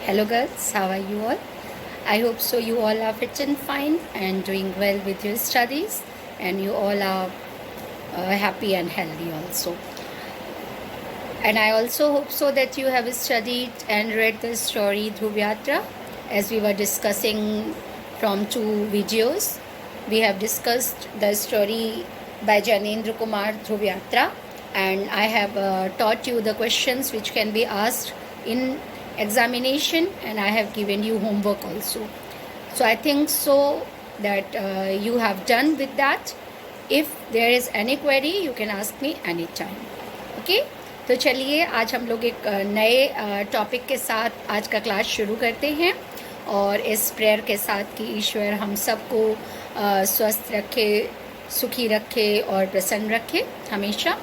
Hello girls, how are you all? I hope so you all are fit and fine and doing well with your studies, and you all are happy and healthy also. And I also hope so that you have studied and read the story Dhruv Yatra, as we were discussing from two videos. We have discussed the story by Janendra Kumar Dhruv Yatra, and I have taught you the questions which can be asked in examination, and I have given you homework also. So I think so that you have done with that. If there is any query, you can ask me anytime. Okay? तो चलिए आज हम लोग एक नए topic के साथ आज का क्लास शुरू करते हैं, और इस प्रेयर के साथ कि ईश्वर हम सबको स्वस्थ रखे, सुखी रखे और प्रसन्न रखे हमेशा।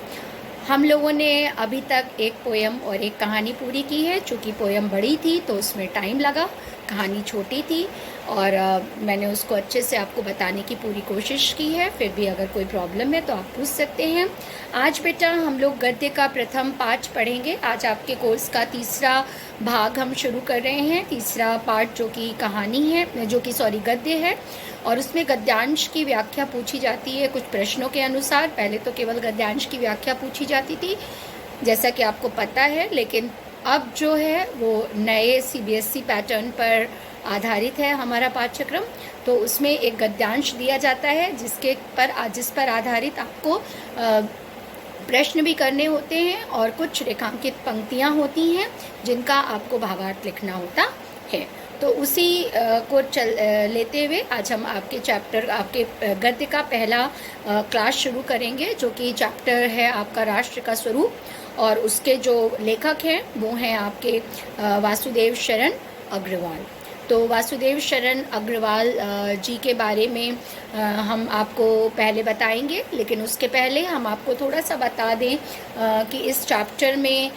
हम लोगों ने अभी तक एक पोयम और एक कहानी पूरी की है। चूँकि पोयम बड़ी थी तो उसमें टाइम लगा, कहानी छोटी थी, और मैंने उसको अच्छे से आपको बताने की पूरी कोशिश की है। फिर भी अगर कोई प्रॉब्लम है तो आप पूछ सकते हैं। आज बेटा हम लोग गद्य का प्रथम पाठ पढ़ेंगे। आज आपके कोर्स का तीसरा भाग हम शुरू कर रहे हैं। तीसरा पाठ जो कि कहानी है, जो कि गद्य है, और उसमें गद्यांश की व्याख्या पूछी जाती है कुछ प्रश्नों के अनुसार। पहले तो केवल गद्यांश की व्याख्या पूछी जाती थी, जैसा कि आपको पता है, लेकिन अब जो है वो नए CBSE पैटर्न पर आधारित है हमारा पाठ्यक्रम। तो उसमें एक गद्यांश दिया जाता है जिस पर आधारित आपको प्रश्न भी करने होते हैं, और कुछ रेखांकित पंक्तियां होती हैं जिनका आपको भावार्थ लिखना होता है। तो उसी को लेते हुए आज हम आपके गद्य का पहला क्लास शुरू करेंगे, जो कि चैप्टर है आपका राष्ट्र का स्वरूप, और उसके जो लेखक हैं वो हैं आपके वासुदेव शरण अग्रवाल। तो वासुदेव शरण अग्रवाल जी के बारे में हम आपको पहले बताएंगे, लेकिन उसके पहले हम आपको थोड़ा सा बता दें कि इस चैप्टर में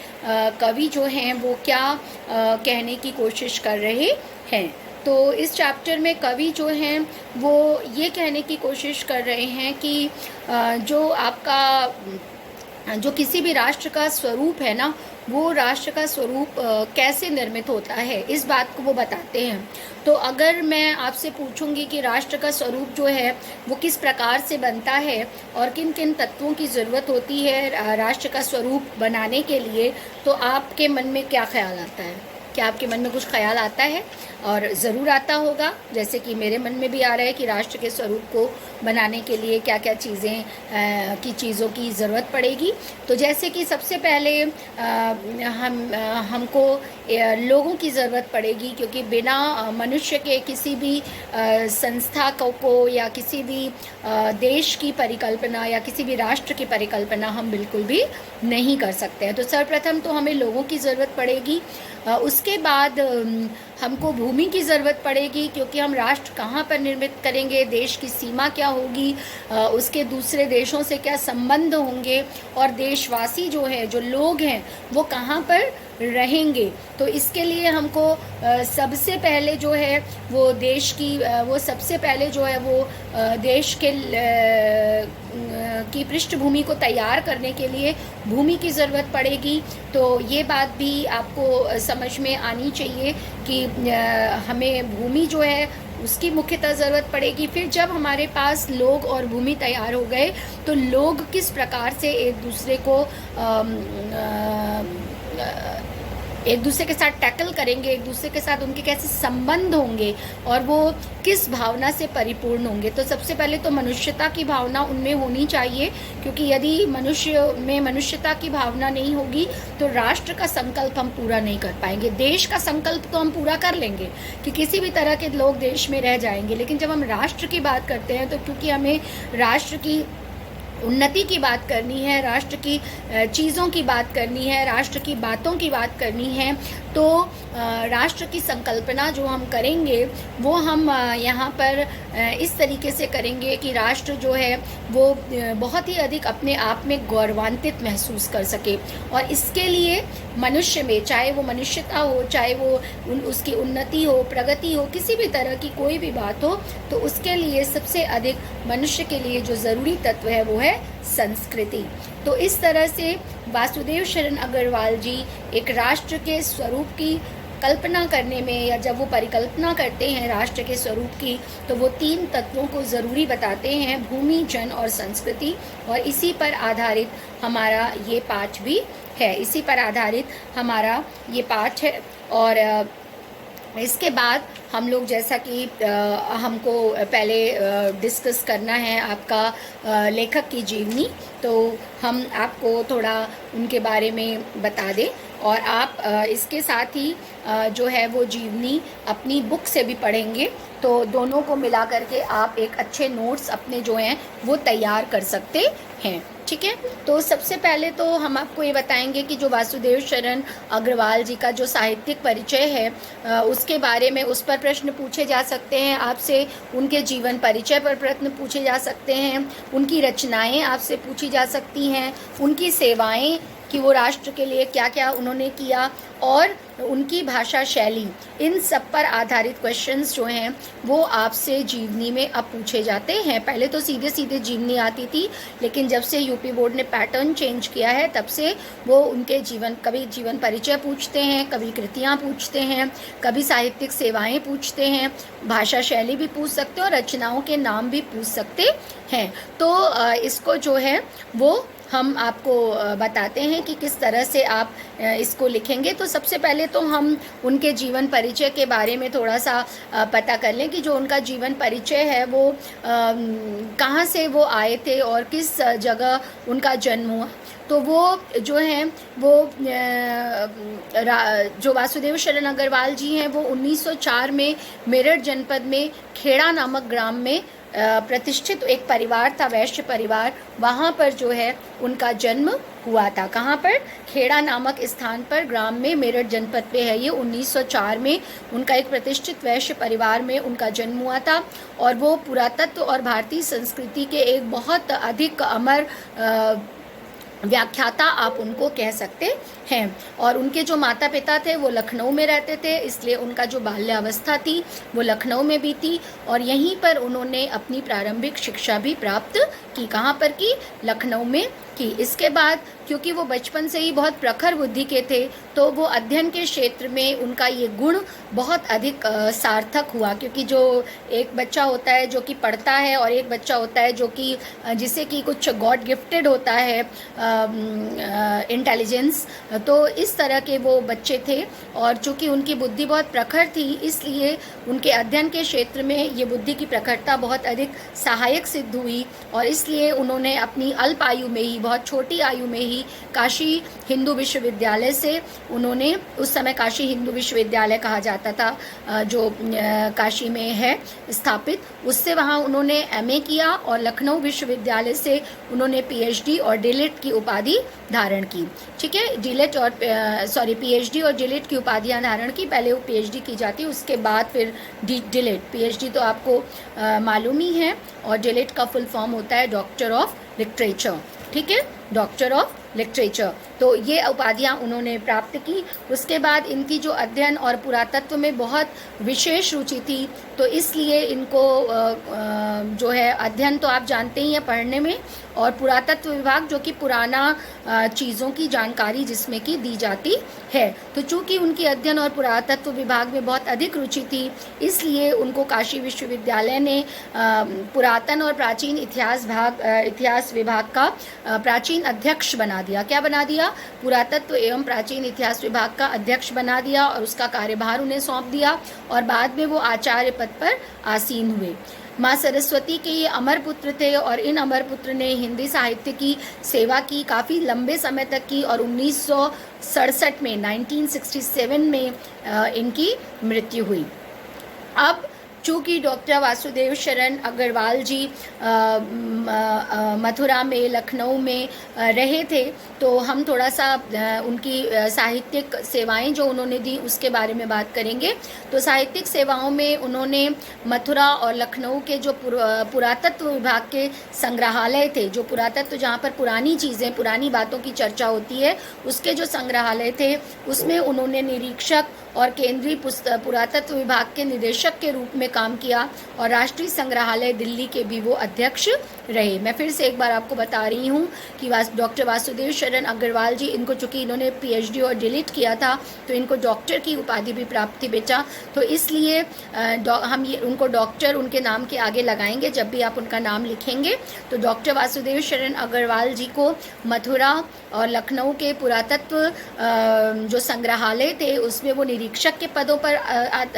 कवि जो हैं वो क्या कहने की कोशिश कर रहे हैं। तो इस चैप्टर में कवि जो हैं वो ये कहने की कोशिश कर रहे हैं कि जो किसी भी राष्ट्र का स्वरूप है ना, वो राष्ट्र का स्वरूप कैसे निर्मित होता है, इस बात को वो बताते हैं। तो अगर मैं आपसे पूछूंगी कि राष्ट्र का स्वरूप जो है वो किस प्रकार से बनता है और किन किन तत्वों की ज़रूरत होती है राष्ट्र का स्वरूप बनाने के लिए, तो आपके मन में क्या ख्याल आता है? क्या आपके मन में कुछ ख्याल आता है? और ज़रूर आता होगा, जैसे कि मेरे मन में भी आ रहा है कि राष्ट्र के स्वरूप को बनाने के लिए क्या क्या चीज़ों की ज़रूरत पड़ेगी। तो जैसे कि सबसे पहले हमको लोगों की ज़रूरत पड़ेगी, क्योंकि बिना मनुष्य के किसी भी संस्था को या किसी भी देश की परिकल्पना या किसी भी राष्ट्र की परिकल्पना हम बिल्कुल भी नहीं कर सकते हैं। तो सर्वप्रथम तो हमें लोगों की ज़रूरत पड़ेगी। उसके बाद हमको भूमि की ज़रूरत पड़ेगी, क्योंकि हम राष्ट्र कहाँ पर निर्मित करेंगे, देश की सीमा क्या होगी, उसके दूसरे देशों से क्या संबंध होंगे, और देशवासी जो है, जो लोग हैं, वो कहाँ पर रहेंगे। तो इसके लिए हमको सबसे पहले जो है वो देश की पृष्ठभूमि को तैयार करने के लिए भूमि की ज़रूरत पड़ेगी। तो ये बात भी आपको समझ में आनी चाहिए कि हमें भूमि जो है उसकी मुख्यतः ज़रूरत पड़ेगी। फिर जब हमारे पास लोग और भूमि तैयार हो गए, तो लोग किस प्रकार से एक दूसरे के साथ टैकल करेंगे, एक दूसरे के साथ उनके कैसे संबंध होंगे, और वो किस भावना से परिपूर्ण होंगे। तो सबसे पहले तो मनुष्यता की भावना उनमें होनी चाहिए, क्योंकि यदि मनुष्य में मनुष्यता की भावना नहीं होगी तो राष्ट्र का संकल्प हम पूरा नहीं कर पाएंगे। देश का संकल्प तो हम पूरा कर लेंगे कि किसी भी तरह के लोग देश में रह जाएंगे, लेकिन जब हम राष्ट्र की बात करते हैं तो क्योंकि हमें राष्ट्र की उन्नति की बात करनी है, राष्ट्र की चीज़ों की बात करनी है, राष्ट्र की बातों की बात करनी है, तो राष्ट्र की संकल्पना जो हम करेंगे वो हम यहाँ पर इस तरीके से करेंगे कि राष्ट्र जो है वो बहुत ही अधिक अपने आप में गौरवान्वित महसूस कर सके। और इसके लिए मनुष्य में, चाहे वो मनुष्यता हो, चाहे वो उसकी उन्नति हो, प्रगति हो, किसी भी तरह की कोई भी बात हो, तो उसके लिए सबसे अधिक मनुष्य के लिए जो ज़रूरी तत्व है वो है संस्कृति। तो इस तरह से वासुदेव शरण अग्रवाल जी एक राष्ट्र के स्वरूप की कल्पना करने में या जब वो परिकल्पना करते हैं राष्ट्र के स्वरूप की, तो वो 3 तत्वों को ज़रूरी बताते हैं, भूमि, जन और संस्कृति। और इसी पर आधारित हमारा ये पाठ भी है, इसी पर आधारित हमारा ये पाठ है। और इसके बाद हम लोग, जैसा कि हमको पहले डिस्कस करना है आपका लेखक की जीवनी, तो हम आपको थोड़ा उनके बारे में बता दें। और आप इसके साथ ही जो है वो जीवनी अपनी बुक से भी पढ़ेंगे, तो दोनों को मिला करके आप एक अच्छे नोट्स अपने जो हैं वो तैयार कर सकते हैं। ठीक है, तो सबसे पहले तो हम आपको ये बताएंगे कि जो वासुदेव शरण अग्रवाल जी का जो साहित्यिक परिचय है उसके बारे में, उस पर प्रश्न पूछे जा सकते हैं आपसे, उनके जीवन परिचय पर प्रश्न पूछे जा सकते हैं, उनकी रचनाएं आपसे पूछी जा सकती हैं, उनकी सेवाएं कि वो राष्ट्र के लिए क्या क्या उन्होंने किया, और उनकी भाषा शैली, इन सब पर आधारित क्वेश्चंस जो हैं वो आपसे जीवनी में अब पूछे जाते हैं। पहले तो सीधे सीधे जीवनी आती थी, लेकिन जब से यूपी बोर्ड ने पैटर्न चेंज किया है तब से वो उनके कभी जीवन परिचय पूछते हैं, कभी कृतियाँ पूछते हैं, कभी साहित्यिक सेवाएं पूछते हैं, भाषा शैली भी पूछ सकते हैं और रचनाओं के नाम भी पूछ सकते हैं। तो इसको जो है वो हम आपको बताते हैं कि किस तरह से आप इसको लिखेंगे। तो सबसे पहले तो हम उनके जीवन परिचय के बारे में थोड़ा सा पता कर लें कि जो उनका जीवन परिचय है वो कहाँ से वो आए थे और किस जगह उनका जन्म हुआ। तो वो जो हैं वो जो वासुदेव शरण अग्रवाल जी हैं वो 1904 में मेरठ जनपद में खेड़ा नामक ग्राम में प्रतिष्ठित एक परिवार था, वैश्य परिवार, वहाँ पर जो है उनका जन्म हुआ था। कहाँ पर? खेड़ा नामक स्थान पर, ग्राम में, मेरठ जनपद पे है ये। 1904 में उनका एक प्रतिष्ठित वैश्य परिवार में उनका जन्म हुआ था। और वो पुरातत्व और भारतीय संस्कृति के एक बहुत अधिक अमर व्याख्याता आप उनको कह सकते हैं। और उनके जो माता पिता थे वो लखनऊ में रहते थे, इसलिए उनका जो बाल्यावस्था थी वो लखनऊ में बीती और यहीं पर उन्होंने अपनी प्रारंभिक शिक्षा भी प्राप्त की। कहाँ पर की? लखनऊ में की। इसके बाद क्योंकि वो बचपन से ही बहुत प्रखर बुद्धि के थे तो वो अध्ययन के क्षेत्र में उनका ये गुण बहुत अधिक सार्थक हुआ। क्योंकि जो एक बच्चा होता है जो कि पढ़ता है और एक बच्चा होता है जो कि जिसे कि कुछ गॉड गिफ्टेड होता है इंटेलिजेंस, तो इस तरह के वो बच्चे थे। और चूँकि उनकी बुद्धि बहुत प्रखर थी इसलिए उनके अध्ययन के क्षेत्र में ये बुद्धि की प्रखरता बहुत अधिक सहायक सिद्ध हुई। और इसलिए उन्होंने अपनी अल्प आयु में ही, बहुत छोटी आयु में ही काशी हिंदू विश्वविद्यालय से उन्होंने, उस समय काशी हिंदू विश्वविद्यालय कहा जाता था जो काशी में है स्थापित, उससे वहाँ उन्होंने एमए किया और लखनऊ विश्वविद्यालय से उन्होंने पीएचडी और डीलिट की उपाधि धारण की। ठीक है, डीलिट और पीएचडी और डीलिट की उपाधियाँ धारण की। पहले वो पीएचडी की जाती है, उसके बाद फिर डीलिट। पीएचडी तो आपको मालूम ही है और डीलिट का फुल फॉर्म होता है डॉक्टर ऑफ लिटरेचर। ठीक है, डॉक्टर ऑफ लिटरेचर। तो ये उपाधियाँ उन्होंने प्राप्त की। उसके बाद इनकी जो अध्ययन और पुरातत्व में बहुत विशेष रुचि थी तो इसलिए इनको जो है अध्ययन तो आप जानते ही हैं पढ़ने में, और पुरातत्व विभाग जो कि पुराना चीज़ों की जानकारी जिसमें कि दी जाती है। तो चूँकि उनकी अध्ययन और पुरातत्व विभाग में बहुत अधिक रुचि थी इसलिए उनको काशी विश्वविद्यालय ने पुरातन और प्राचीन इतिहास विभाग का प्राचीन अध्यक्ष बना दिया। क्या बना दिया? पुरातत्व एवं प्राचीन इतिहास विभाग का अध्यक्ष बना दिया और उसका कार्यभार उन्हें सौंप दिया और बाद में वो आचार्य पद पर आसीन हुए। माँ सरस्वती के ये अमर पुत्र थे और इन अमर पुत्र ने हिंदी साहित्य की सेवा की, काफ़ी लंबे समय तक की, और 1967 में 1967 में इनकी मृत्यु हुई। अब चूँकि डॉक्टर वासुदेव शरण अग्रवाल जी मथुरा में, लखनऊ में रहे थे तो हम थोड़ा सा उनकी साहित्यिक सेवाएं जो उन्होंने दी उसके बारे में बात करेंगे। तो साहित्यिक सेवाओं में उन्होंने मथुरा और लखनऊ के जो पुरातत्व विभाग के संग्रहालय थे, जो पुरातत्व जहाँ पर पुरानी चीज़ें, पुरानी बातों की चर्चा होती है, उसके जो संग्रहालय थे उसमें उन्होंने निरीक्षक और केंद्रीय पुरातत्व विभाग के निदेशक के रूप में काम किया और राष्ट्रीय संग्रहालय दिल्ली के भी वो अध्यक्ष रहे। मैं फिर से एक बार आपको बता रही हूँ कि डॉक्टर वासुदेव शरण अग्रवाल जी, इनको चूँकि इन्होंने पीएचडी और डिलीट किया था तो इनको डॉक्टर की उपाधि भी प्राप्त थी बेटा, तो इसलिए हम ये उनको डॉक्टर उनके नाम के आगे लगाएंगे जब भी आप उनका नाम लिखेंगे। तो डॉक्टर वासुदेव शरण अग्रवाल जी को मथुरा और लखनऊ के पुरातत्व जो संग्रहालय थे उसमें वो निरीक्षक के पदों पर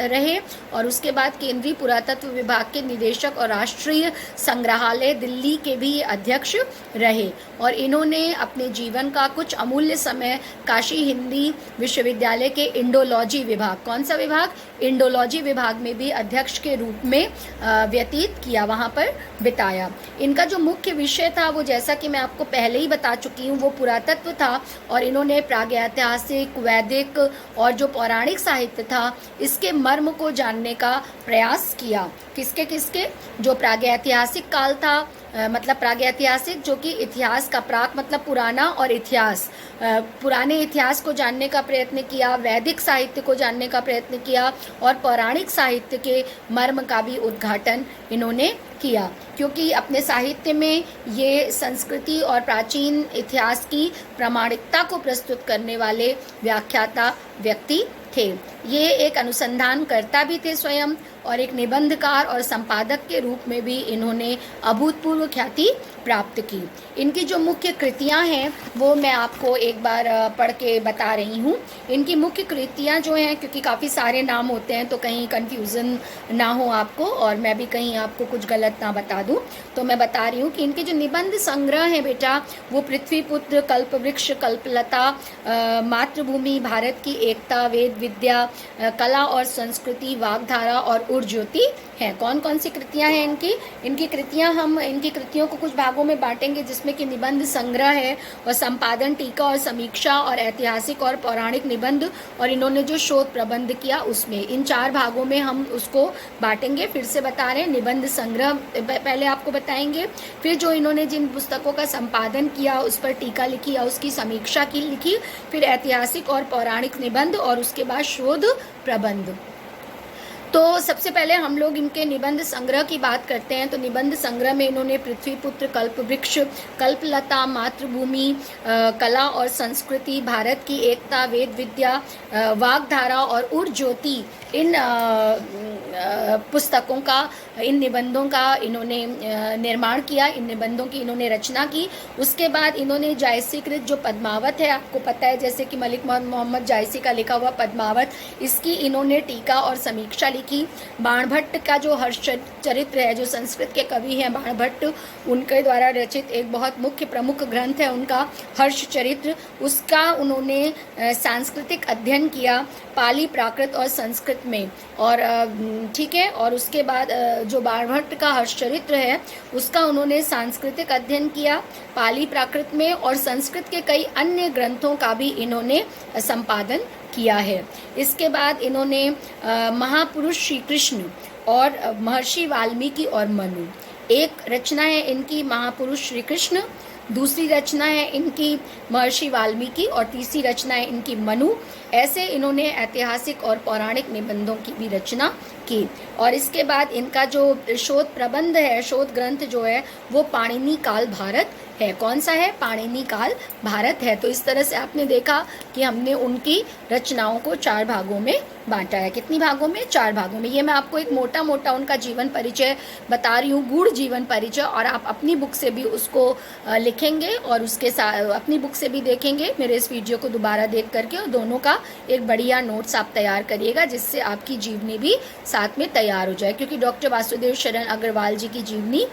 रहे, और उसके बाद केंद्रीय पुरातत्व विभाग के निदेशक और राष्ट्रीय संग्रहालय दिल्ली के भी अध्यक्ष रहे। और इन्होंने अपने जीवन का कुछ अमूल्य समय काशी हिंदी विश्वविद्यालय के इंडोलॉजी विभाग, कौन सा विभाग, इंडोलॉजी विभाग में भी अध्यक्ष के रूप में व्यतीत किया, वहाँ पर बिताया। इनका जो मुख्य विषय था वो, जैसा कि मैं आपको पहले ही बता चुकी हूँ, वो पुरातत्व था, और इन्होंने प्रागैतिहासिक, वैदिक और जो पौराणिक साहित्य था इसके मर्म को जानने का प्रयास किया। किसके किसके, जो प्रागैतिहासिक काल था, मतलब प्रागैतिहासिक जो कि इतिहास का, प्राक मतलब पुराना और इतिहास, पुराने इतिहास को जानने का प्रयत्न किया, वैदिक साहित्य को जानने का प्रयत्न किया, और पौराणिक साहित्य के मर्म का भी उद्घाटन इन्होंने किया, क्योंकि अपने साहित्य में ये संस्कृति और प्राचीन इतिहास की प्रामाणिकता को प्रस्तुत करने वाले व्याख्याता व्यक्ति थे। ये एक अनुसंधानकर्ता भी थे स्वयं, और एक निबंधकार और संपादक के रूप में भी इन्होंने अभूतपूर्व ख्याति प्राप्त की। इनकी जो मुख्य कृतियां हैं वो मैं आपको एक बार पढ़ के बता रही हूँ। इनकी मुख्य कृतियां जो हैं, क्योंकि काफ़ी सारे नाम होते हैं तो कहीं कन्फ्यूज़न ना हो आपको और मैं भी कहीं आपको कुछ गलत ना बता दूँ, तो मैं बता रही हूँ कि इनके जो निबंध संग्रह हैं बेटा, वो पृथ्वीपुत्र, कल्पवृक्ष, कल्पलता, मातृभूमि, भारत की एकता, वेद विद्या, कला और संस्कृति, वाग्धारा और उर्ज्योति हैं। कौन कौन सी कृतियां हैं इनकी? इनकी कृतियां, हम इनकी कृतियों को कुछ भागों में बांटेंगे, जिसमें कि निबंध संग्रह है, और संपादन, टीका और समीक्षा, और ऐतिहासिक और पौराणिक निबंध, और इन्होंने जो शोध प्रबंध किया उसमें, इन 4 भागों में हम उसको बांटेंगे। फिर से बता रहे हैं, निबंध संग्रह पहले आपको बताएंगे, फिर जो इन्होंने जिन पुस्तकों का संपादन किया उस पर टीका लिखी या उसकी समीक्षा की लिखी, फिर ऐतिहासिक और पौराणिक निबंध, और उसके बाद शोध प्रबंध। तो सबसे पहले हम लोग इनके निबंध संग्रह की बात करते हैं। तो निबंध संग्रह में इन्होंने पृथ्वीपुत्र, कल्पवृक्ष, कल्पलता, मातृभूमि, कला और संस्कृति, भारत की एकता, वेद विद्या, वाग्धारा और उर्ज्योति, इन पुस्तकों का, इन निबंधों का इन्होंने निर्माण किया, इन निबंधों की इन्होंने रचना की। उसके बाद इन्होंने जायसीकृत जो पद्मावत है, आपको पता है जैसे कि मलिक मोहम्मद जायसी का लिखा हुआ पद्मावत, इसकी इन्होंने टीका और समीक्षा लिखी। बाणभट्ट का जो हर्ष चरित्र है, जो संस्कृत के कवि हैं बाणभट्ट, उनके द्वारा रचित एक बहुत मुख्य प्रमुख ग्रंथ है उनका हर्ष चरित्र, उसका उन्होंने सांस्कृतिक अध्ययन किया पाली, प्राकृत और संस्कृत में। और ठीक है, और उसके बाद जो बाणभट्ट का हर्षचरित्र है उसका उन्होंने सांस्कृतिक अध्ययन किया पाली, प्राकृत में, और संस्कृत के कई अन्य ग्रंथों का भी इन्होंने संपादन किया है। इसके बाद इन्होंने महापुरुष श्री कृष्ण और महर्षि वाल्मीकि और मनु, एक रचना है इनकी महापुरुष श्री कृष्ण, दूसरी रचना है इनकी महर्षि वाल्मीकि, और तीसरी रचना है इनकी मनु। ऐसे इन्होंने ऐतिहासिक और पौराणिक निबंधों की भी रचना की। और इसके बाद इनका जो शोध प्रबंध है, शोध ग्रंथ जो है, वो पाणिनि काल भारत है। कौन सा है? पाणिनि काल भारत है। तो इस तरह से आपने देखा कि हमने उनकी रचनाओं को 4 भागों में बांटा है। कितनी भागों में? 4 भागों में। ये मैं आपको एक मोटा मोटा उनका जीवन परिचय बता रही हूँ, गूढ़ जीवन परिचय, और आप अपनी बुक से भी उसको लिखेंगे और उसके साथ अपनी बुक से भी देखेंगे मेरे इस वीडियो को दोबारा देख करके, और दोनों का एक बढ़िया नोट्स आप तैयार करिएगा, जिससे आपकी जीवनी भी साथ में तैयार हो जाए, क्योंकि डॉक्टर वासुदेव शरण अग्रवाल जी की जीवनी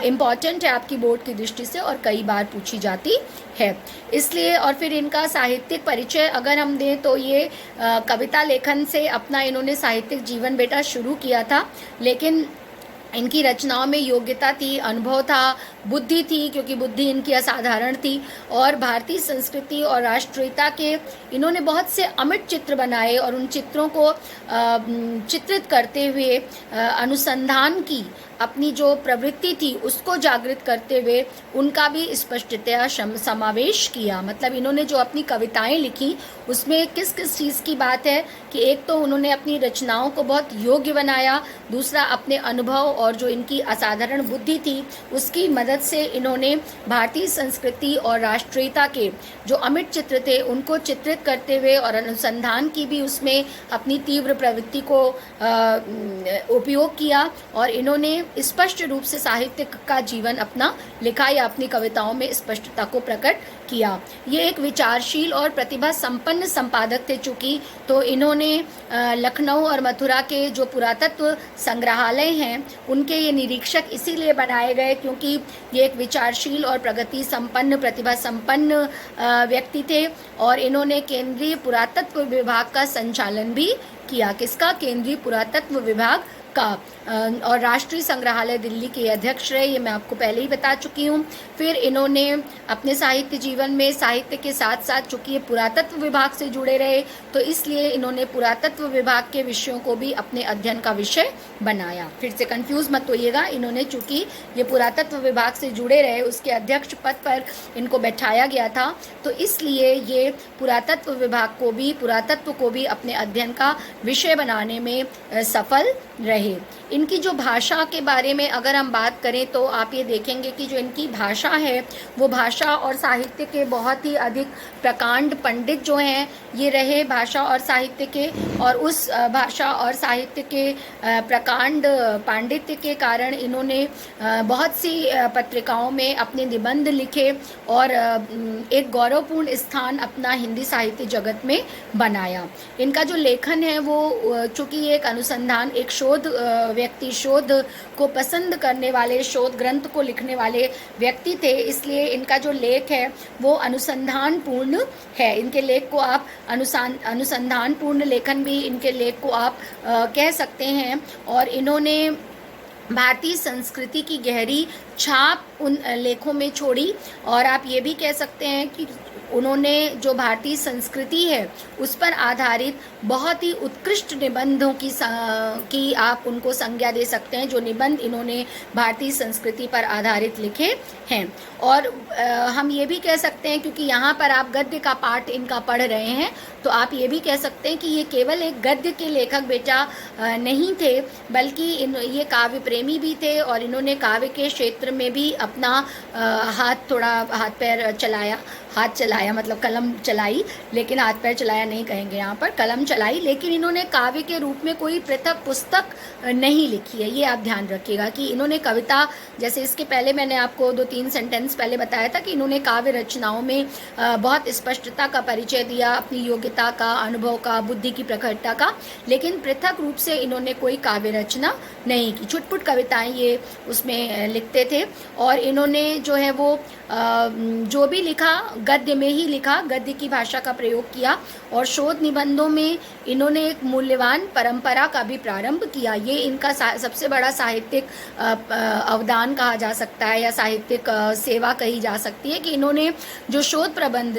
इम्पॉर्टेंट है आपकी बोर्ड की दृष्टि से और कई बार पूछी जाती है, इसलिए। और फिर इनका साहित्यिक परिचय अगर हम दें तो ये कविता लेखन से अपना इन्होंने साहित्यिक जीवन बेटा शुरू किया था, लेकिन इनकी रचनाओं में योग्यता थी, अनुभव था, बुद्धि थी, क्योंकि बुद्धि इनकी असाधारण थी, और भारतीय संस्कृति और राष्ट्रीयता के इन्होंने बहुत से अमिट चित्र बनाए, और उन चित्रों को चित्रित करते हुए अनुसंधान की अपनी जो प्रवृत्ति थी उसको जागृत करते हुए उनका भी स्पष्टतया समावेश किया। मतलब इन्होंने जो अपनी कविताएं लिखी उसमें किस किस चीज़ की बात है कि एक तो उन्होंने अपनी रचनाओं को बहुत योग्य बनाया, दूसरा अपने अनुभव और जो इनकी असाधारण बुद्धि थी उसकी मदद से इन्होंने भारतीय संस्कृति और राष्ट्रीयता के जो अमिट चित्र थे उनको चित्रित करते हुए और अनुसंधान की भी उसमें अपनी तीव्र प्रवृत्ति को उपयोग किया और इन्होंने स्पष्ट रूप से साहित्य का जीवन अपना लिखा या अपनी कविताओं में स्पष्टता को प्रकट किया। ये एक विचारशील और प्रतिभा संपन्न संपादक थे चूँकि, तो इन्होंने लखनऊ और मथुरा के जो पुरातत्व संग्रहालय हैं उनके ये निरीक्षक इसीलिए बनाए गए क्योंकि ये एक विचारशील और प्रगति संपन्न प्रतिभा संपन्न व्यक्ति थे और इन्होंने केंद्रीय पुरातत्व विभाग का संचालन भी किया। किसका? केंद्रीय पुरातत्व विभाग का। और राष्ट्रीय संग्रहालय दिल्ली के अध्यक्ष रहे, ये मैं आपको पहले ही बता चुकी हूँ। फिर इन्होंने अपने साहित्य जीवन में साहित्य के साथ साथ चूँकि ये पुरातत्व विभाग से जुड़े रहे तो इसलिए इन्होंने पुरातत्व विभाग के विषयों को भी अपने अध्ययन का विषय बनाया। फिर से कंफ्यूज मत होइएगा, इन्होंने चूँकि ये पुरातत्व विभाग से जुड़े रहे उसके अध्यक्ष पद पर इनको बैठाया गया था तो इसलिए ये पुरातत्व विभाग को भी पुरातत्व को भी अपने अध्ययन का विषय बनाने में सफल रहे। इनकी जो भाषा के बारे में अगर हम बात करें तो आप ये देखेंगे कि जो इनकी भाषा है वो भाषा और साहित्य के बहुत ही अधिक प्रकांड पंडित जो हैं ये रहे भाषा और साहित्य के, और उस भाषा और साहित्य के प्रकांड पांडित्य के कारण इन्होंने बहुत सी पत्रिकाओं में अपने निबंध लिखे और एक गौरवपूर्ण स्थान अपना हिंदी साहित्य जगत में बनाया। इनका जो लेखन है वो चूँकि एक अनुसंधान एक शोध व्यक्ति शोध को पसंद करने वाले शोध ग्रंथ को लिखने वाले व्यक्ति थे इसलिए इनका जो लेख है वो अनुसंधान पूर्ण है। इनके लेख को आप अनुसंधान पूर्ण लेखन भी इनके लेख को आप कह सकते हैं और इन्होंने भारतीय संस्कृति की गहरी छाप उन लेखों में छोड़ी और आप ये भी कह सकते हैं कि उन्होंने जो भारतीय संस्कृति है उस पर आधारित बहुत ही उत्कृष्ट निबंधों की आप उनको संज्ञा दे सकते हैं। जो निबंध इन्होंने भारतीय संस्कृति पर आधारित लिखे हैं और हम ये भी कह सकते हैं क्योंकि यहाँ पर आप गद्य का पाठ इनका पढ़ रहे हैं तो आप ये भी कह सकते हैं कि ये केवल एक गद्य के लेखक बेटा नहीं थे बल्कि ये काव्य प्रेमी भी थे और इन्होंने काव्य के क्षेत्र में भी अपना हाथ चलाया मतलब कलम चलाई, लेकिन हाथ पैर चलाया नहीं कहेंगे यहाँ पर, कलम चलाई, लेकिन इन्होंने काव्य के रूप में कोई पृथक पुस्तक नहीं लिखी है। ये आप ध्यान रखिएगा कि इन्होंने कविता जैसे इसके पहले मैंने आपको 2-3 सेंटेंस पहले बताया था कि इन्होंने काव्य रचनाओं में बहुत स्पष्टता का परिचय दिया, अपनी योग्यता का, अनुभव का, बुद्धि की प्रखरता का, लेकिन पृथक रूप से इन्होंने कोई काव्य रचना नहीं की। छुटपुट कविताएं ये उसमें लिखते थे और इन्होंने जो है वो जो भी लिखा गद्य में ही लिखा, गद्य की भाषा का प्रयोग किया और शोध निबंधों में इन्होंने एक मूल्यवान परंपरा का भी प्रारंभ किया। ये इनका सबसे बड़ा साहित्यिक अवदान कहा जा सकता है या साहित्यिक सेवा कही जा सकती है कि इन्होंने जो शोध निबंध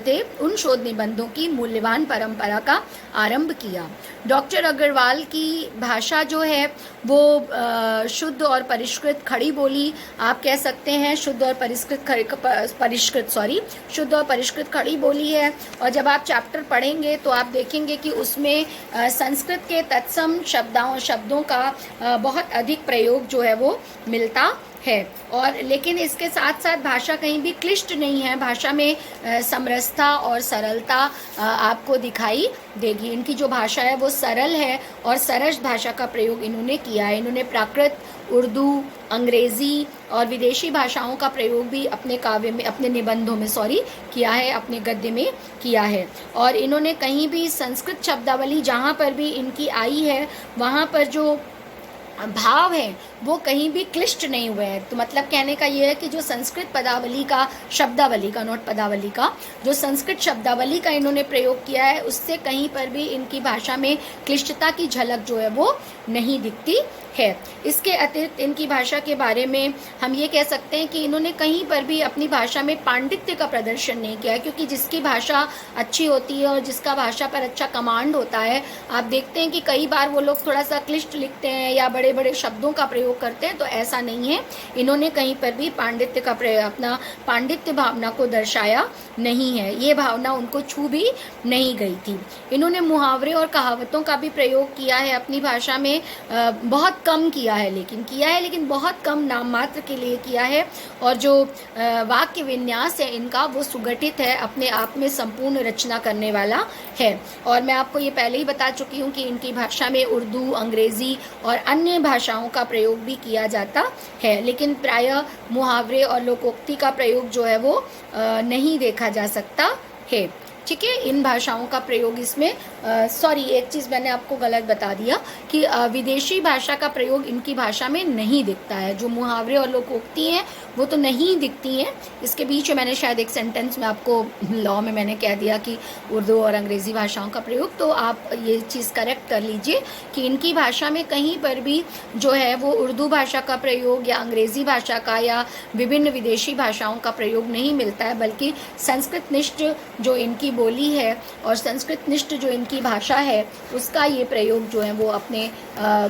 थे उन शोध निबंधों की मूल्यवान परंपरा का आरंभ किया। डॉक्टर अग्रवाल की भाषा जो है वो शुद्ध और परिष्कृत खड़ी बोली आप कह सकते हैं, शुद्ध और परिष्कृत खड़ी बोली है। और जब आप चैप्टर पढ़ेंगे तो आप देखेंगे कि उसमें संस्कृत के तत्सम शब्दों का बहुत अधिक प्रयोग जो है वो मिलता है। और लेकिन इसके साथ साथ भाषा कहीं भी क्लिष्ट नहीं है, भाषा में समरसता और सरलता आपको दिखाई देगी। इनकी जो भाषा है वो सरल है और सरस भाषा का प्रयोग इन्होंने किया है। इन्होंने प्राकृत, उर्दू, अंग्रेज़ी और विदेशी भाषाओं का प्रयोग भी अपने काव्य में, अपने निबंधों में किया है, अपने गद्य में किया है। और इन्होंने कहीं भी संस्कृत शब्दावली जहाँ पर भी इनकी आई है वहाँ पर जो भाव है वो कहीं भी क्लिष्ट नहीं हुए हैं। तो मतलब कहने का ये है कि जो संस्कृत पदावली का, शब्दावली का, नोट पदावली का, जो संस्कृत शब्दावली का इन्होंने प्रयोग किया है उससे कहीं पर भी इनकी भाषा में क्लिष्टता की झलक जो है वो नहीं दिखती है। इसके अतिरिक्त इनकी भाषा के बारे में हम ये कह सकते हैं कि इन्होंने कहीं पर भी अपनी भाषा में पांडित्य का प्रदर्शन नहीं किया, क्योंकि जिसकी भाषा अच्छी होती है और जिसका भाषा पर अच्छा कमांड होता है, आप देखते हैं कि कई बार वो लोग थोड़ा सा क्लिष्ट लिखते हैं या बड़े बड़े शब्दों का प्रयोग प्रयोग करते हैं, तो ऐसा नहीं है। इन्होंने कहीं पर भी पांडित्य का अपना पांडित्य भावना को दर्शाया नहीं है, ये भावना उनको छू भी नहीं गई थी। इन्होंने मुहावरे और कहावतों का भी प्रयोग किया है अपनी भाषा में, बहुत कम किया है, लेकिन बहुत कम, नाम मात्र के लिए किया है। और जो वाक्य विन्यास है इनका वो सुगठित है, अपने आप में संपूर्ण रचना करने वाला है। और मैं आपको ये पहले ही बता चुकी हूँ कि इनकी भाषा में उर्दू, अंग्रेजी और अन्य भाषाओं का प्रयोग भी किया जाता है, लेकिन प्रायः मुहावरे और लोकोक्ति का प्रयोग जो है वो नहीं देखा जा सकता है। ठीक है, इन भाषाओं का प्रयोग इसमें सॉरी, एक चीज़ मैंने आपको गलत बता दिया कि विदेशी भाषा का प्रयोग इनकी भाषा में नहीं दिखता है। जो मुहावरे और लोकोक्ति हैं वो तो नहीं दिखती हैं। इसके बीच में मैंने शायद एक सेंटेंस में आपको लॉ में मैंने कह दिया कि उर्दू और अंग्रेज़ी भाषाओं का प्रयोग, तो आप ये चीज़ करेक्ट कर लीजिए कि इनकी भाषा में कहीं पर भी जो है वो उर्दू भाषा का प्रयोग या अंग्रेज़ी भाषा का या विभिन्न विदेशी भाषाओं का प्रयोग नहीं मिलता है, बल्कि संस्कृत निष्ठ जो इनकी बोली है और संस्कृत निष्ठ जो इनकी भाषा है उसका ये प्रयोग जो है वो अपने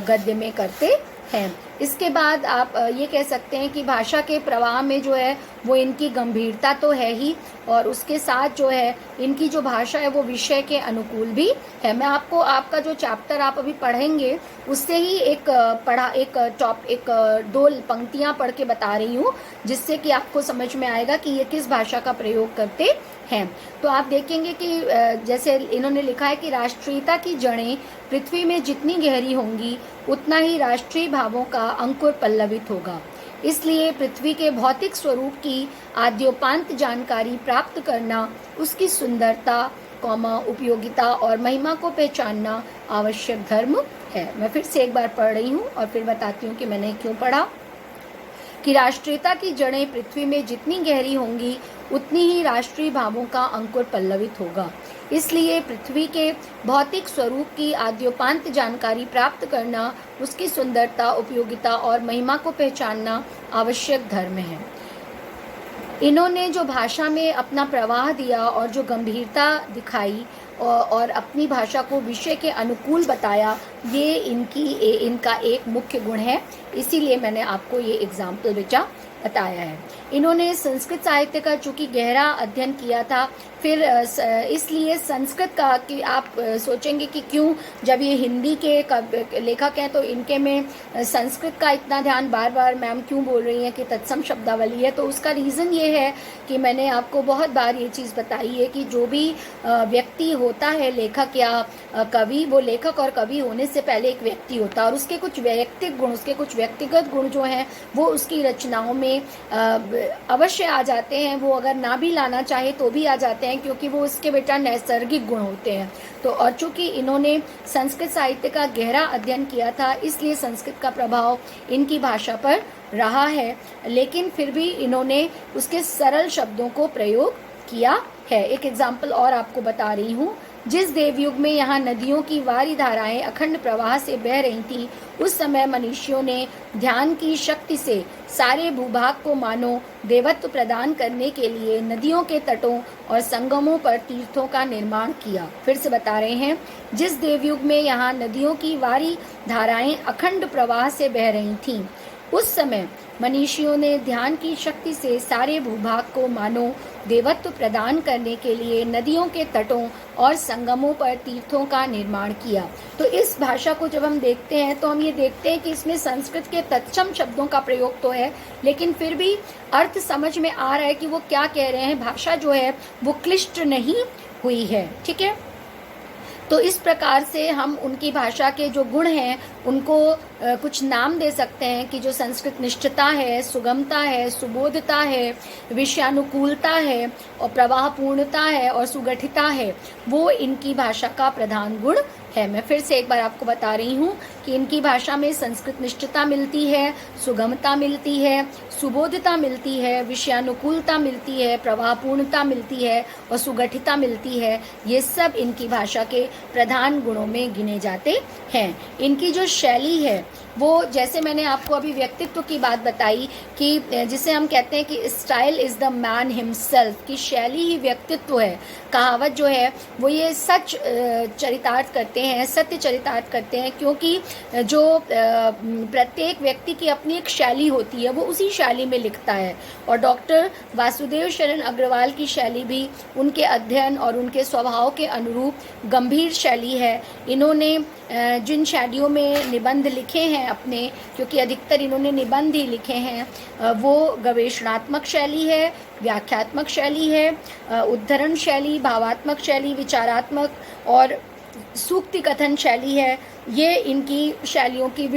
गद्य में करते हैं। इसके बाद आप ये कह सकते हैं कि भाषा के प्रवाह में जो है वो इनकी गंभीरता तो है ही, और उसके साथ जो है इनकी जो भाषा है वो विषय के अनुकूल भी है। मैं आपको आपका जो चैप्टर आप अभी पढ़ेंगे उससे ही एक दो पंक्तियां पढ़ के बता रही हूँ, जिससे कि आपको समझ में आएगा कि ये किस भाषा का प्रयोग करते हैं। तो आप देखेंगे कि जैसे इन्होंने लिखा है कि राष्ट्रीयता की जड़ें पृथ्वी में जितनी गहरी होंगी उतना ही राष्ट्रीय भावों का अंकुर पल्लवित होगा। इसलिए पृथ्वी के भौतिक स्वरूप की आद्योपांत जानकारी प्राप्त करना, उसकी सुंदरता, उपयोगिता और महिमा को पहचानना आवश्यक धर्म है। मैं फिर से एक बार पढ़ रही हूँ और फिर बताती हूँ कि मैंने क्यों पढ़ा। कि राष्ट्रीयता की जड़ें पृथ्वी में जितनी गहरी होंगी उतनी ही राष्ट्रीय भावों का अंकुर पल्लवित होगा। इसलिए पृथ्वी के भौतिक स्वरूप की आद्योपांत जानकारी प्राप्त करना, उसकी सुंदरता, उपयोगिता और महिमा को पहचानना आवश्यक धर्म है। इन्होंने जो भाषा में अपना प्रवाह दिया और जो गंभीरता दिखाई और अपनी भाषा को विषय के अनुकूल बताया, ये इनका एक मुख्य गुण है। इसीलिए मैंने आपको ये एग्जाम्पल बताया है। इन्होंने संस्कृत साहित्य का चूँकि गहरा अध्ययन किया था, फिर इसलिए संस्कृत का कि आप सोचेंगे कि क्यों जब ये हिंदी के लेखक हैं तो इनके में संस्कृत का इतना ध्यान बार बार मैम क्यों बोल रही हैं कि तत्सम शब्दावली है। तो उसका रीज़न ये है कि मैंने आपको बहुत बार ये चीज़ बताई है कि जो भी व्यक्ति होता है लेखक या कवि, वो लेखक और कवि होने से पहले एक व्यक्ति होता है और उसके कुछ वैयक्तिक गुण, उसके कुछ व्यक्तिगत गुण जो हैं वो उसकी रचनाओं में अवश्य आ जाते हैं। वो अगर ना भी लाना चाहे तो भी आ जाते हैं, क्योंकि वो उसके बेटा नैसर्गिक गुण होते हैं। तो और चूंकि इन्होंने संस्कृत साहित्य का गहरा अध्ययन किया था, इसलिए संस्कृत का प्रभाव इनकी भाषा पर रहा है, लेकिन फिर भी इन्होंने उसके सरल शब्दों को प्रयोग किया है। एक एग्जाम्पल और आपको बता रही हूँ। जिस देवयुग में यहाँ नदियों की वारी धाराएं अखंड प्रवाह से बह रही थीं, उस समय मनुष्यों ने ध्यान की शक्ति से सारे भूभाग को मानो देवत्व प्रदान करने के लिए नदियों के तटों और संगमों पर तीर्थों का निर्माण किया। फिर से बता रहे हैं, जिस देवयुग में यहाँ नदियों की वारी धाराएं अखंड प्रवाह से बह रही थीं, उस समय मनीषियों ने ध्यान की शक्ति से सारे भूभाग को मानो देवत्व प्रदान करने के लिए नदियों के तटों और संगमों पर तीर्थों का निर्माण किया। तो इस भाषा को जब हम देखते हैं तो हम ये देखते हैं कि इसमें संस्कृत के तत्सम शब्दों का प्रयोग तो है, लेकिन फिर भी अर्थ समझ में आ रहा है कि वो क्या कह रहे हैं। भाषा जो है वो क्लिष्ट नहीं हुई है। ठीक है, तो इस प्रकार से हम उनकी भाषा के जो गुण हैं उनको कुछ नाम दे सकते हैं कि जो संस्कृत निष्ठता है, सुगमता है, सुबोधता है, विषयानुकूलता है और प्रवाहपूर्णता है और सुगठिता है, वो इनकी भाषा का प्रधान गुण है। मैं फिर से एक बार आपको बता रही हूँ कि इनकी भाषा में संस्कृत निष्ठता मिलती है, सुगमता मिलती है, सुबोधता मिलती है, विषयानुकूलता मिलती है, प्रवाहपूर्णता मिलती है और सुगठिता मिलती है। ये सब इनकी भाषा के प्रधान गुणों में गिने जाते हैं। इनकी जो शैली है वो जैसे मैंने आपको अभी व्यक्तित्व की बात बताई कि जिसे हम कहते हैं कि style is the man himself, कि शैली ही व्यक्तित्व है। कहावत जो है वो ये सच चरितार्थ करते हैं, सत्य चरितार्थ करते हैं, क्योंकि जो प्रत्येक व्यक्ति की अपनी एक शैली होती है, वो उसी शैली में लिखता है। और डॉक्टर वासुदेव शरण अग्रवाल की शैली भी उनके अध्ययन और उनके स्वभाव के अनुरूप गंभीर शैली है। इन्होंने जिन शैलियों में निबंध लिखे हैं अपने, क्योंकि अधिकतर इन्होंने निबंध ही लिखे हैं, वो गवेषणात्मक शैली है, व्याख्यात्मक शैली है, उद्धरण शैली, भावात्मक शैली, विचारात्मक और सूक्ति कथन शैली है। ये इनकी शैलियों की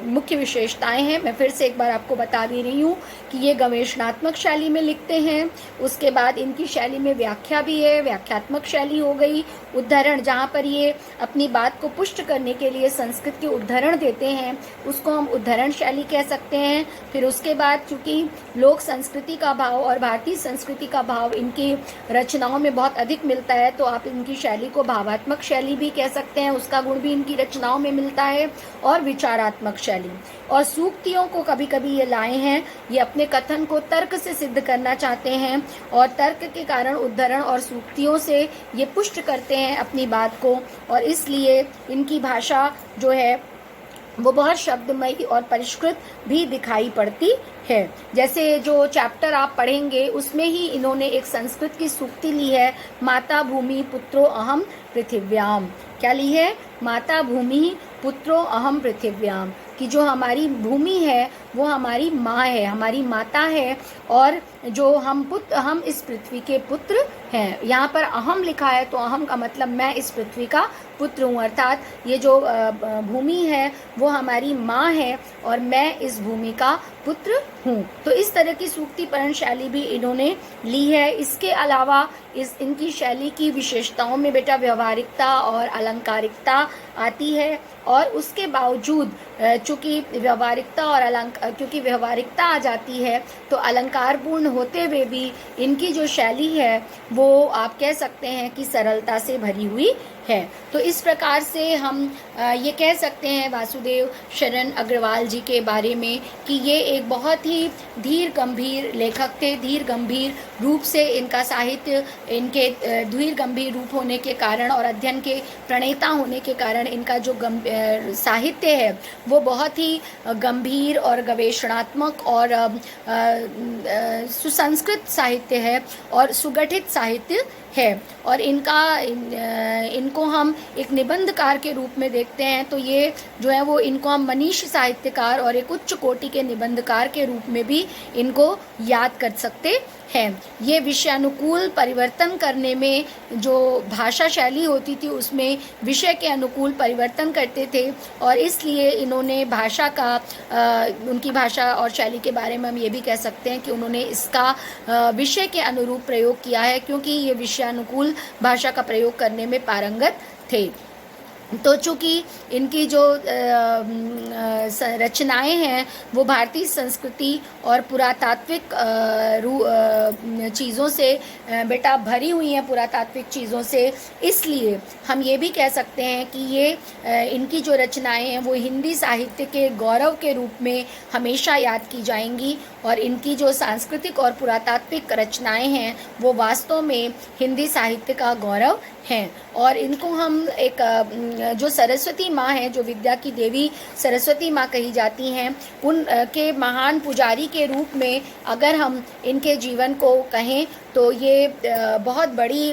मुख्य विशेषताएं हैं। मैं फिर से एक बार आपको बता दे रही हूँ कि ये गवेषणात्मक शैली में लिखते हैं। उसके बाद इनकी शैली में व्याख्या भी है, व्याख्यात्मक शैली हो गई। उद्धरण, जहाँ पर ये अपनी बात को पुष्ट करने के लिए संस्कृत के उद्धरण देते हैं, उसको हम उद्धरण शैली कह सकते हैं। फिर उसके बाद चूँकि लोक संस्कृति का भाव और भारतीय संस्कृति का भाव इनकी रचनाओं में बहुत अधिक मिलता है, तो आप इनकी शैली को भावात्मक शैली भी कह सकते हैं, उसका गुण भी इनकी रचनाओं में मिलता है। और विचारात्मक शैली और सूक्तियों को कभी कभी ये लाए हैं, ये अपने कथन को तर्क से सिद्ध करना चाहते हैं और तर्क के कारण उद्धरण और सूक्तियों से ये पुष्ट करते हैं अपनी बात को, और इसलिए इनकी भाषा जो है वो बहुत शब्दमयी और परिष्कृत भी दिखाई पड़ती है। जैसे जो चैप्टर आप पढ़ेंगे उसमें ही इन्होंने एक संस्कृत की सूक्ति ली है, माता भूमि पुत्रो अहम पृथिव्याम। क्या ली है? माता भूमि पुत्रो अहम पृथिव्याम, कि जो हमारी भूमि है वो हमारी माँ है, हमारी माता है, और जो हम इस पृथ्वी के पुत्र हैं। यहाँ पर अहम लिखा है, तो अहम का मतलब मैं इस पृथ्वी का पुत्र हूँ, अर्थात ये जो भूमि है वो हमारी माँ है और मैं इस भूमि का पुत्र हूँ। तो इस तरह की सूक्तिपरण शैली भी इन्होंने ली है। इसके अलावा इनकी शैली की विशेषताओं में बेटा व्यवहारिकता और अलंकारिकता आती है, और उसके बावजूद चूँकि व्यवहारिकता आ जाती है, तो अलंकारपूर्ण होते हुए भी इनकी जो शैली है वो आप कह सकते हैं कि सरलता से भरी हुई है। तो इस प्रकार से हम ये कह सकते हैं वासुदेव शरण अग्रवाल जी के बारे में कि ये एक बहुत ही धीर गंभीर लेखक थे। धीर गंभीर रूप से इनका साहित्य, इनके धीर गंभीर रूप होने के कारण और अध्ययन के प्रणेता होने के कारण इनका जो साहित्य है वो बहुत ही गंभीर और गवेषणात्मक और सुसंस्कृत साहित्य है और सुगठित साहित्य है। और इनको हम एक निबंधकार के रूप में देखते हैं, तो ये जो है वो इनको हम मनीष साहित्यकार और एक उच्च कोटि के निबंधकार के रूप में भी इनको याद कर सकते हैं। ये विषयानुकूल परिवर्तन करने में जो भाषा शैली होती थी उसमें विषय के अनुकूल परिवर्तन करते थे, और इसलिए इन्होंने भाषा का उनकी भाषा और शैली के बारे में हम ये भी कह सकते हैं कि उन्होंने इसका विषय के अनुरूप प्रयोग किया है, क्योंकि ये विषयानुकूल भाषा का प्रयोग करने में पारंगत थे। तो चूँकि इनकी जो रचनाएं हैं वो भारतीय संस्कृति और पुरातात्विक चीज़ों से बेटा भरी हुई हैं, पुरातात्विक चीज़ों से, इसलिए हम ये भी कह सकते हैं कि ये इनकी जो रचनाएं हैं वो हिंदी साहित्य के गौरव के रूप में हमेशा याद की जाएंगी, और इनकी जो सांस्कृतिक और पुरातात्विक रचनाएं हैं वो वास्तव में हिंदी साहित्य का गौरव हैं। और इनको हम एक जो सरस्वती माँ हैं, जो विद्या की देवी सरस्वती माँ कही जाती हैं, उनके महान पुजारी के रूप में अगर हम इनके जीवन को कहें तो ये बहुत बड़ी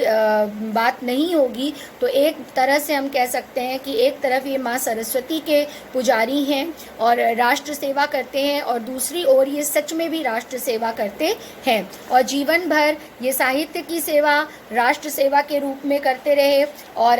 बात नहीं होगी। तो एक तरह से हम कह सकते हैं कि एक तरफ ये माँ सरस्वती के पुजारी हैं और राष्ट्र सेवा करते हैं, और दूसरी ओर ये सच में भी राष्ट्र सेवा करते हैं, और जीवन भर ये साहित्य की सेवा राष्ट्र सेवा के रूप में करते रहे। और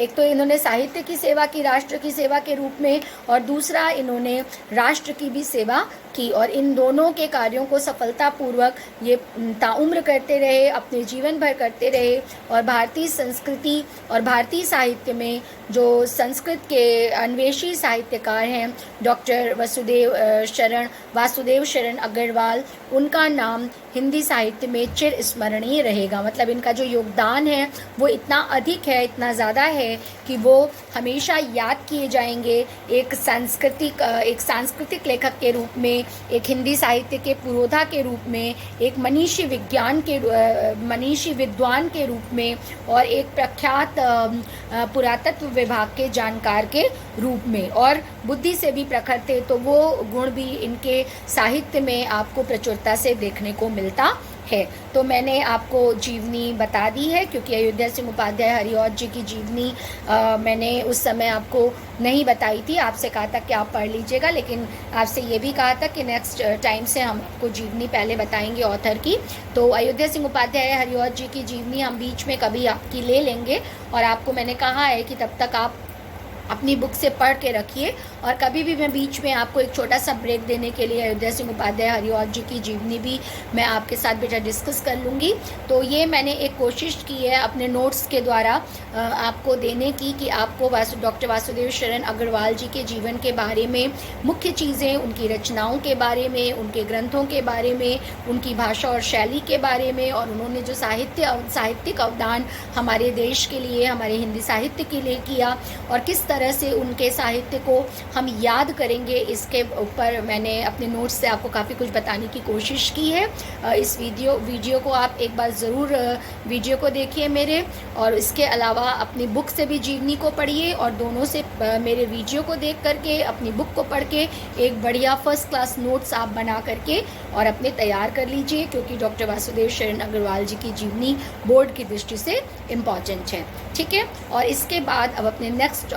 एक तो इन्होंने साहित्य की सेवा की राष्ट्र की सेवा के रूप में, और दूसरा इन्होंने राष्ट्र की भी सेवा की और इन दोनों के कार्यों को सफलतापूर्वक ये ताउम्र करते रहे, अपने जीवन भर करते रहे। और भारतीय संस्कृति और भारतीय साहित्य में जो संस्कृत के अन्वेषी साहित्यकार हैं डॉक्टर वासुदेव शरण अग्रवाल, उनका नाम हिंदी साहित्य में चिर स्मरणीय रहेगा। मतलब इनका जो योगदान है वो इतना अधिक है, इतना ज़्यादा है कि वो हमेशा याद किए जाएंगे। एक सांस्कृतिक लेखक के रूप में, एक हिंदी साहित्य के पुरोधा के रूप में, एक मनीषी विद्वान के रूप में और एक प्रख्यात पुरातत्व विभाग के जानकार के रूप में, और बुद्धि से भी प्रखर थे। तो वो गुण भी इनके साहित्य में आपको प्रचुरता से देखने को मिलता है। तो मैंने आपको जीवनी बता दी है, क्योंकि अयोध्या सिंह उपाध्याय हरिऔध जी की जीवनी मैंने उस समय आपको नहीं बताई थी। आपसे कहा था कि आप पढ़ लीजिएगा, लेकिन आपसे ये भी कहा था कि नेक्स्ट टाइम से हम आपको जीवनी पहले बताएंगे ऑथर की। तो अयोध्या सिंह उपाध्याय हरिऔध जी की जीवनी हम बीच में कभी आपकी ले लेंगे, और आपको मैंने कहा है कि तब तक आप अपनी बुक से पढ़ के रखिए, और कभी भी मैं बीच में आपको एक छोटा सा ब्रेक देने के लिए अयोध्या सिंह उपाध्याय हरिऔध जी की जीवनी भी मैं आपके साथ बेटा डिस्कस कर लूँगी। तो ये मैंने एक कोशिश की है अपने नोट्स के द्वारा आपको देने की, कि आपको डॉक्टर वासुदेव शरण अग्रवाल जी के जीवन के बारे में मुख्य चीज़ें, उनकी रचनाओं के बारे में, उनके ग्रंथों के बारे में, उनकी भाषा और शैली के बारे में, और उन्होंने जो साहित्यिक अवदान हमारे देश के लिए, हमारे हिंदी साहित्य के लिए किया, और किस तरह से उनके साहित्य को हम याद करेंगे, इसके ऊपर मैंने अपने नोट्स से आपको काफ़ी कुछ बताने की कोशिश की है। इस वीडियो को आप एक बार ज़रूर वीडियो को देखिए मेरे, और इसके अलावा अपनी बुक से भी जीवनी को पढ़िए, और दोनों से मेरे वीडियो को देख करके, अपनी बुक को पढ़ के एक बढ़िया फर्स्ट क्लास नोट्स आप बना करके और अपने तैयार कर लीजिए, क्योंकि डॉक्टर वासुदेव शरण अग्रवाल जी की जीवनी बोर्ड की दृष्टि से इम्पॉर्टेंट है। ठीक है, और इसके बाद अब अपने नेक्स्ट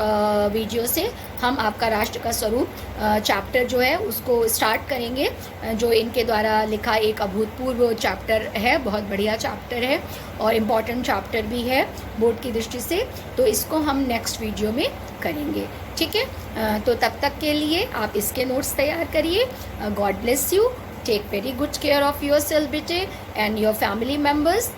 वीडियो से हम आपका राष्ट्र का स्वरूप चैप्टर जो है उसको स्टार्ट करेंगे, जो इनके द्वारा लिखा एक अभूतपूर्व चैप्टर है, बहुत बढ़िया चैप्टर है और इम्पॉर्टेंट चैप्टर भी है बोर्ड की दृष्टि से। तो इसको हम नेक्स्ट वीडियो में करेंगे। ठीक है, तो तब तक के लिए आप इसके नोट्स तैयार करिए। God bless you, take very good care of your self बेटे एंड योर फैमिली मेम्बर्स।